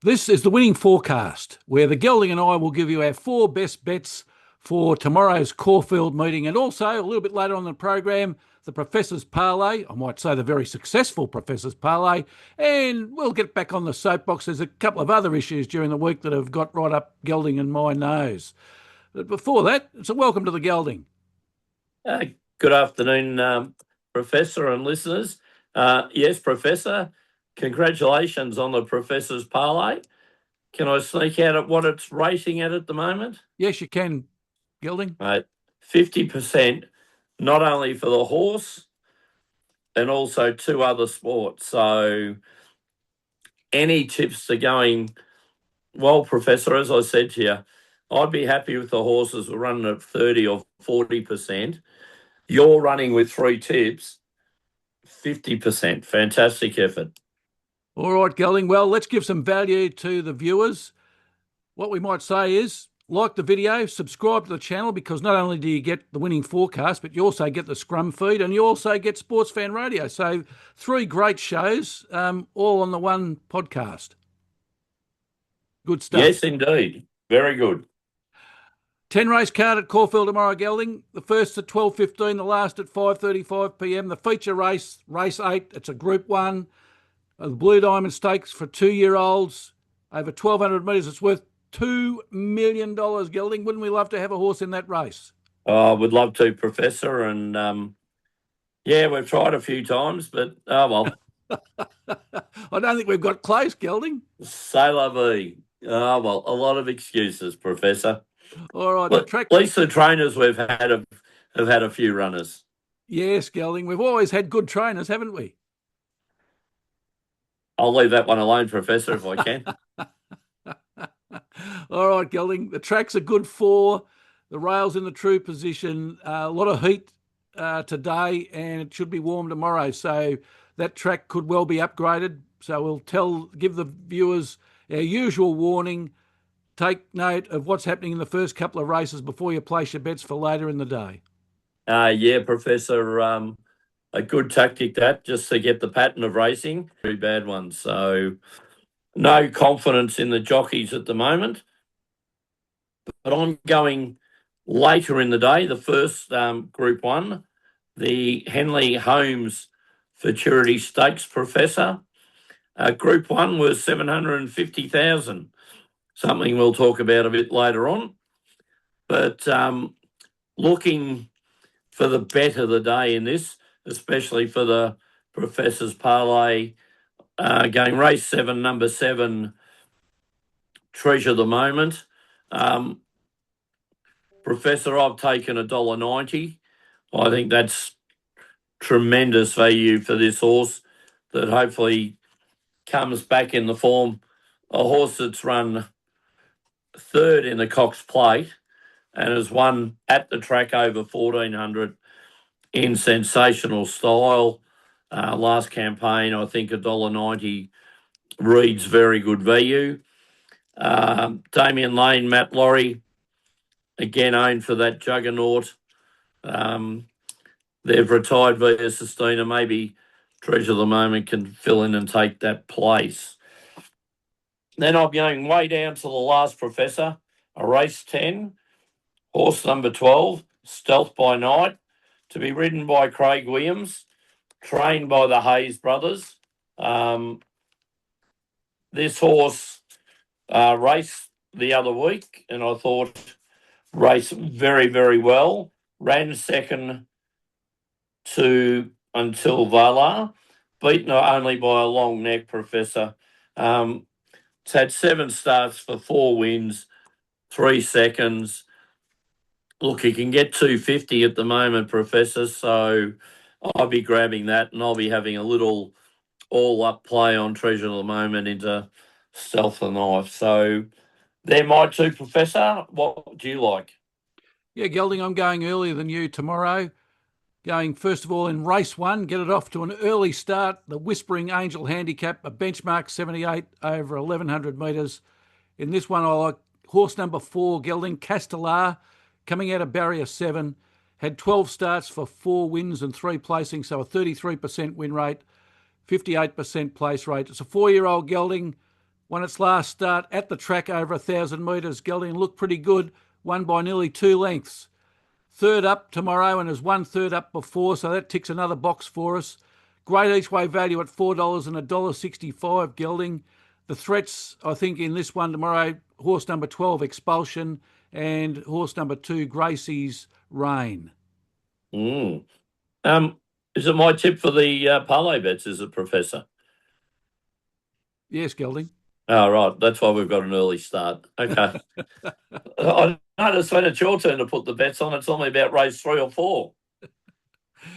This is the winning forecast, where the Gelding and I will give you our four best bets for tomorrow's Caulfield meeting, and also a little bit later on in the program, the Professor's Parlay. I might say the very successful Professor's Parlay, and we'll get back on the soapbox. There's a couple of other issues during the week that have got right up Gelding and my nose. But before that, it's a welcome to the Gelding. Good afternoon, Professor and listeners. Yes, Professor, congratulations on the Professor's Parlay. Can I sneak out at what it's rating at the moment? Yes, you can, Gelding. 50%, not only for the horse and also two other sports. So any tips are going well, Professor. As I said to you, I'd be happy with the horses running at 30 or 40%. You're running with three tips, 50%. Fantastic effort. All right, Gelding. Well, let's give some value to the viewers. What we might say is, like the video, subscribe to the channel, because not only do you get the winning forecast, but you also get the scrum feed and you also get Sportsfan Radio. So 3 great shows, all on the one podcast. Good stuff. Yes, indeed. Very good. 10 race card at Caulfield tomorrow, Gelding. The first at 12:15, the last at 5:35 p.m. The feature race, race 8, it's a Group 1. The Blue Diamond Stakes for 2-year-olds, over 1,200 metres. It's worth $2 million, Gelding. Wouldn't we love to have a horse in that race? I would love to, Professor. And, yeah, we've tried a few times, but, oh, well. I don't think we've got close, Gelding. C'est la vie. Oh, well, a lot of excuses, Professor. All right. At least the trainers we've had have had a few runners. Yes, Gelding. We've always had good trainers, haven't we? I'll leave that one alone, Professor, if I can. All right, Gelding. The track's a good 4. The rail's in the true position. A lot of heat today, and it should be warm tomorrow. So that track could well be upgraded. So we'll give the viewers our usual warning. Take note of what's happening in the first couple of races before you place your bets for later in the day. Yeah, Professor, a good tactic that, just to get the pattern of racing. Very bad one. So no confidence in the jockeys at the moment. But I'm going later in the day, the first Group 1, the Henley Holmes Futurity Stakes, Professor. Group 1 was 750,000. Something we'll talk about a bit later on. But looking for the bet of the day in this, especially for the Professor's Parlay, going race 7, number 7, Treasure of the Moment. Professor, I've taken $1.90. I think that's tremendous value for this horse that hopefully comes back in the form. A horse that's run 3rd in the Cox Plate and has won at the track over 1,400 in sensational style. Last campaign, I think $1.90 reads very good value. Damien Lane, Matt Laurie, again owned for that juggernaut. They've retired via Sistina. Maybe Treasure of the Moment can fill in and take that place. Then I'm going way down to the last, Professor, a race 10, horse number 12, Stealth by Night, to be ridden by Craig Williams, trained by the Hayes brothers. This horse raced the other week, and I thought raced very, very well. Ran second to Until Vala, beaten only by a long neck, Professor. It's had 7 starts for 4 wins, 3 seconds. Look, he can get 250 at the moment, Professor, so I'll be grabbing that, and I'll be having a little all-up play on Treasure of the Moment into Stealth and Knife. So they're my 2, Professor. What do you like? Yeah, Gelding, I'm going earlier than you tomorrow. Going, first of all, in race 1, get it off to an early start. The Whispering Angel Handicap, a benchmark 78 over 1,100 metres. In this one, I like horse number 4, Gelding, Castellar, coming out of barrier 7. Had 12 starts for 4 wins and 3 placings, so a 33% win rate, 58% place rate. It's a 4-year-old Gelding, won its last start at the track over 1,000 metres. Gelding looked pretty good, won by nearly 2 lengths. Third up tomorrow and has won third up before, so that ticks another box for us. Great each way value at $4 and $1.65 Gelding. The threats, I think, in this one tomorrow, horse number 12, Expulsion, and horse number 2, Gracie's Rain. Is it my tip for the parlay bets, is it, Professor? Yes, Gelding. Oh, right. That's why we've got an early start. Okay. I noticed when it's your turn to put the bets on, it's only about race 3 or 4.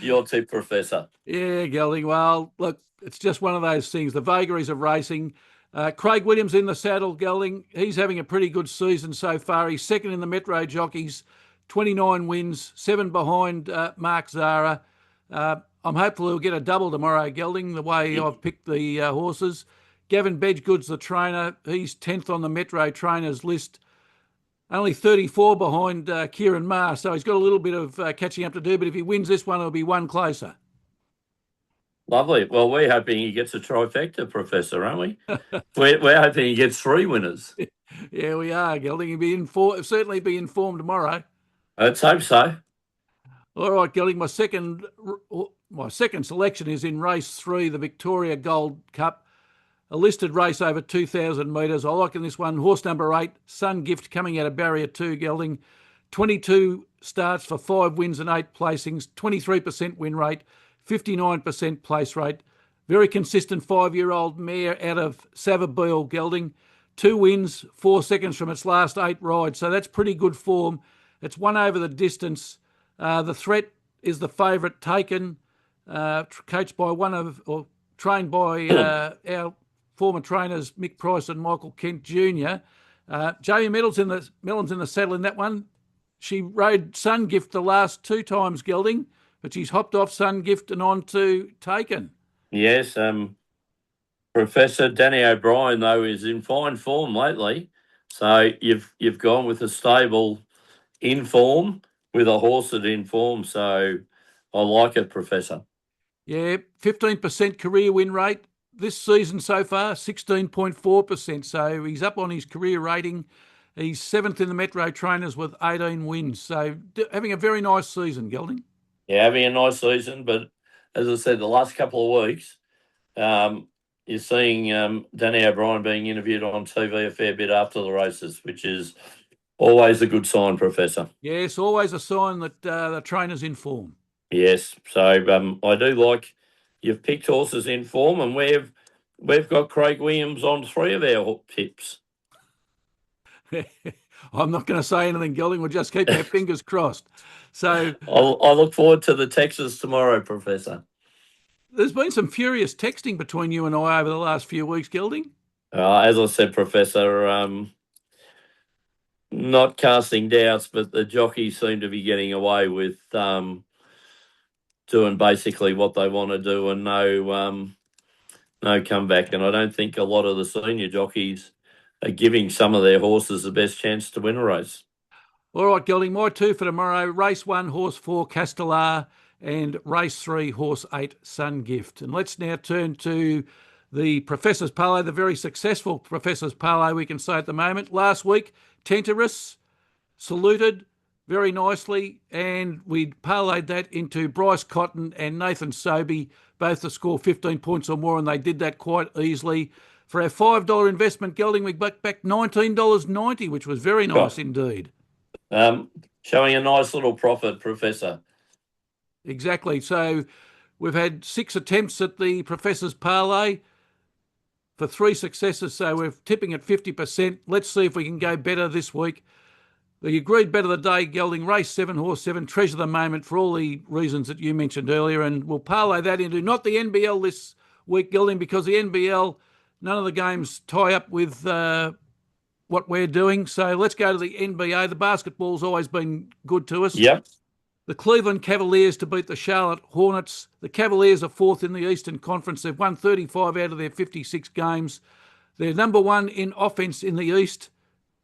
Your tip, Professor. Yeah, Gelding. Well, look, it's just one of those things. The vagaries of racing. Craig Williams in the saddle, Gelding. He's having a pretty good season so far. He's second in the Metro Jockeys, 29 wins, 7 behind Mark Zara. I'm hopeful he'll get a double tomorrow, Gelding, the way I've picked the horses. Gavin Bedgood's the trainer. He's 10th on the Metro trainers list. Only 34 behind Kieran Maher, so he's got a little bit of catching up to do, but if he wins this one, it'll be one closer. Lovely. Well, we're hoping he gets a trifecta, Professor, aren't we? we're hoping he gets 3 winners. Yeah, we are, Gelding. He'll certainly be informed tomorrow. Let's hope so. All right, Gelding, my second selection is in race 3, the Victoria Gold Cup. A listed race over 2,000 metres. I like in this one, horse number 8, Sun Gift, coming out of barrier 2, Gelding. 22 starts for 5 wins and 8 placings, 23% win rate, 59% place rate. Very consistent 5-year-old mare out of Savabeel, Gelding. 2 wins, 4 seconds from its last 8 rides, so that's pretty good form. It's won over the distance. The threat is the favourite, Taken, coached by trained by our former trainers Mick Price and Michael Kent Jr. Jamie Mellon's in the saddle in that one. She rode Sun Gift the last 2 times, Gelding, but she's hopped off Sun Gift and on to Taken. Yes, Professor Danny O'Brien, though, is in fine form lately. So you've gone with a stable in form with a horse that in form. So I like it, Professor. Yeah, 15% career win rate. This season so far, 16.4%. So he's up on his career rating. He's 7th in the Metro trainers with 18 wins. So having a very nice season, Gelding. Yeah, having a nice season. But as I said, the last couple of weeks, you're seeing Danny O'Brien being interviewed on TV a fair bit after the races, which is always a good sign, Professor. Yes, always a sign that the trainer's in form. Yes. So I do like you've picked horses in form, and we've got Craig Williams on 3 of our tips. I'm not going to say anything, Gelding. We'll just keep our fingers crossed. So I look forward to the Texas tomorrow, Professor. There's been some furious texting between you and I over the last few weeks, Gelding. As I said, Professor, not casting doubts, but the jockeys seem to be getting away with doing basically what they want to do and no comeback. And I don't think a lot of the senior jockeys are giving some of their horses the best chance to win a race. All right, Gelding, my 2 for tomorrow. Race 1, horse 4, Castellar, and race 3, horse 8, Sun Gift. And let's now turn to the Professor's Parlay, the very successful Professor's Parlay we can say at the moment. Last week, Tenterus saluted very nicely, and we parlayed that into Bryce Cotton and Nathan Sobey, both to score 15 points or more, and they did that quite easily. For our $5 investment, Gelding, we got back $19.90, which was very nice indeed. Showing a nice little profit, Professor. Exactly. So we've had 6 attempts at the Professor's Parlay for 3 successes, so we're tipping at 50%. Let's see if we can go better this week. The agreed bet of the day, Gelding, race 7, horse 7, treasure the moment for all the reasons that you mentioned earlier, and we'll parlay that into not the NBL this week, Gelding, because the NBL, none of the games tie up with what we're doing. So let's go to the NBA. The basketball's always been good to us. Yep. The Cleveland Cavaliers to beat the Charlotte Hornets. The Cavaliers are 4th in the Eastern Conference. They've won 35 out of their 56 games. They're number 1 in offense in the East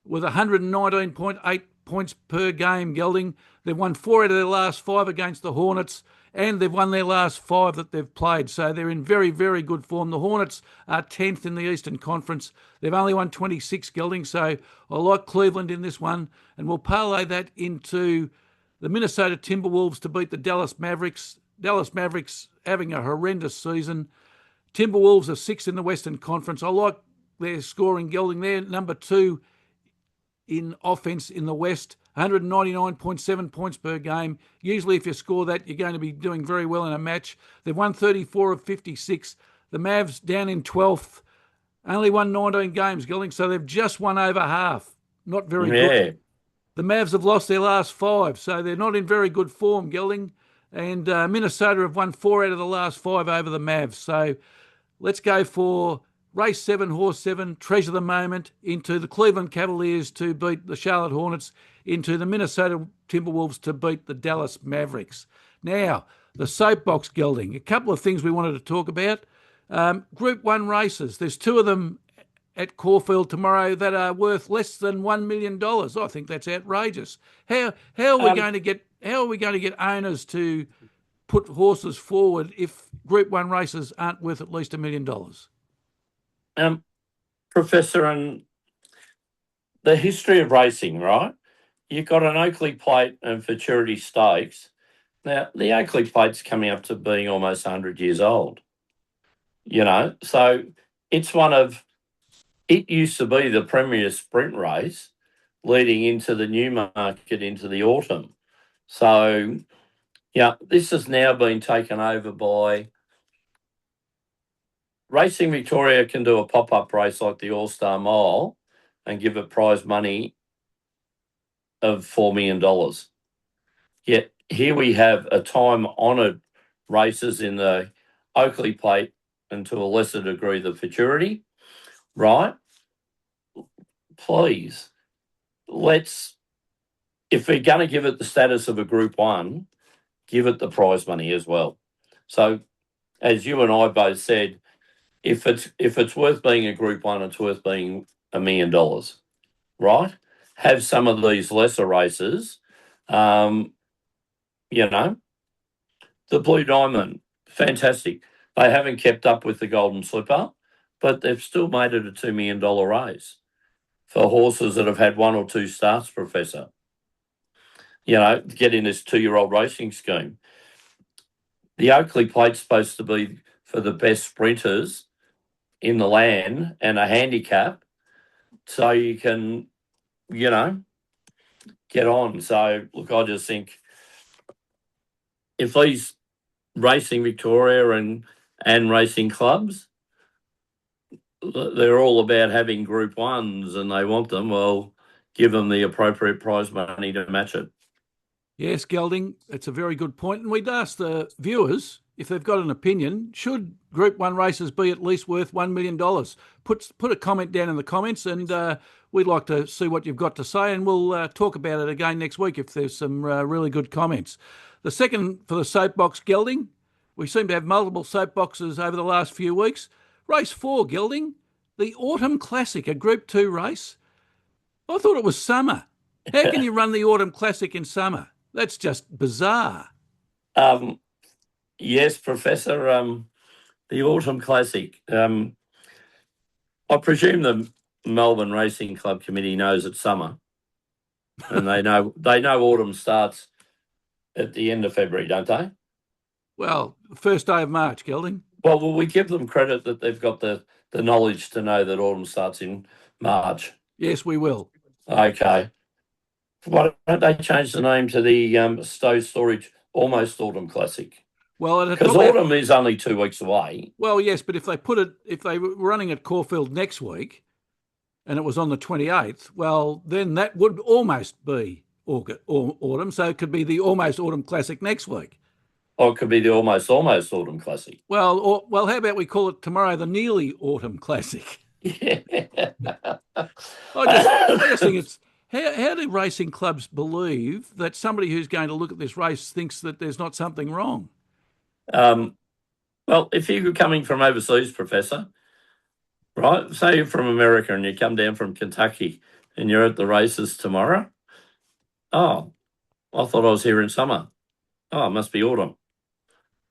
with 119.8 points per game, Gelding. They've won 4 out of their last 5 against the Hornets, and they've won their last 5 that they've played. So they're in very, very good form. The Hornets are 10th in the Eastern Conference. They've only won 26, Gelding, so I like Cleveland in this one, and we'll parlay that into the Minnesota Timberwolves to beat the Dallas Mavericks. Dallas Mavericks having a horrendous season. Timberwolves are 6th in the Western Conference. I like their scoring, Gelding. They're number 2 in offense in the West, 199.7 points per game. Usually if you score that, you're going to be doing very well in a match. They've won 34 of 56. The Mavs down in 12th, only won 19 games, Gelding, so they've just won over half. Not very good. The Mavs have lost their last 5, so they're not in very good form, Gelding. And Minnesota have won 4 out of the last 5 over the Mavs. So let's go for race 7, horse 7, treasure the moment, into the Cleveland Cavaliers to beat the Charlotte Hornets, into the Minnesota Timberwolves to beat the Dallas Mavericks. Now, the soapbox, Gelding. A couple of things we wanted to talk about. Group 1 races. There's 2 of them at Caulfield tomorrow that are worth less than $1 million. I think that's outrageous. How are we going to get owners to put horses forward if Group 1 races aren't worth at least $1 million? Professor, and the history of racing, right? You've got an Oakley Plate and Futurity Stakes. Now, the Oakley Plate's coming up to being almost 100 years old, so it's it used to be the premier sprint race leading into the Newmarket into the autumn. So, this has now been taken over by Racing Victoria. Can do a pop-up race like the All-Star Mile and give it prize money of $4 million. Yet here we have a time-honoured races in the Oakley Plate and to a lesser degree the Futurity, right? Please, if we're going to give it the status of a Group 1, give it the prize money as well. So, as you and I both said, if it's worth being a Group 1, it's worth being $1 million, right? Have some of these lesser races, the Blue Diamond, fantastic. They haven't kept up with the Golden Slipper, but they've still made it a $2 million race for horses that have had 1 or 2 starts, Professor. Get in this 2-year-old racing scheme. The Oakley Plate's supposed to be for the best sprinters in the land and a handicap, so you can, get on. So, look, I just think if these Racing Victoria and racing clubs, they're all about having Group 1s and they want them, well, give them the appropriate prize money to match it. Yes, Gelding, it's a very good point. And we'd ask the viewers if they've got an opinion, should Group 1 races be at least worth $1 million? Put a comment down in the comments, and we'd like to see what you've got to say, and we'll talk about it again next week if there's some really good comments. The second for the soapbox, Gelding, we seem to have multiple soapboxes over the last few weeks. Race 4, Gelding, the Autumn Classic, a Group 2 race. I thought it was summer. How can you run the Autumn Classic in summer? That's just bizarre. Yes, Professor. The Autumn Classic. I presume the Melbourne Racing Club Committee knows it's summer, and they know autumn starts at the end of February, don't they? Well, the first day of March, Gelding. Well, will we give them credit that they've got the knowledge to know that autumn starts in March? Yes, we will. Okay. Why don't they change the name to the Stowe Storage Almost Autumn Classic? Well, because autumn is only 2 weeks away. Well, yes, but if they were running at Caulfield next week, and it was on the 28th, well, then that would almost be autumn. So it could be the Almost Autumn Classic next week. Or it could be the Almost Autumn Classic. Well, how about we call it tomorrow the Nearly Autumn Classic? Yeah. I just think it's how do racing clubs believe that somebody who's going to look at this race thinks that there's not something wrong? Well, if you're coming from overseas, Professor, right, say you're from America and you come down from Kentucky and you're at the races tomorrow, oh, I thought I was here in summer. Oh, it must be autumn.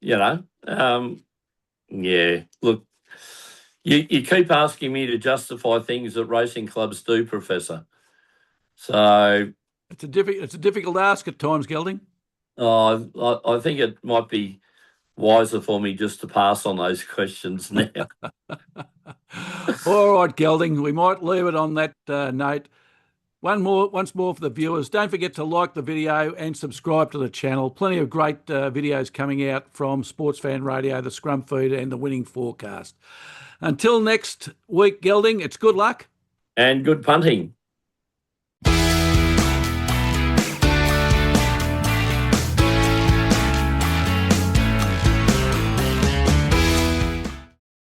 Yeah. Look, you keep asking me to justify things that racing clubs do, Professor. So It's a difficult ask at times, Gelding. I think it might be wiser for me just to pass on those questions now. All right, Gelding, we might leave it on that note. Once more for the viewers, don't forget to like the video and subscribe to the channel. Plenty of great videos coming out from Sportsfan Radio, the Scrum Feed and the Winning Forecast. Until next week, Gelding, it's good luck. And good punting.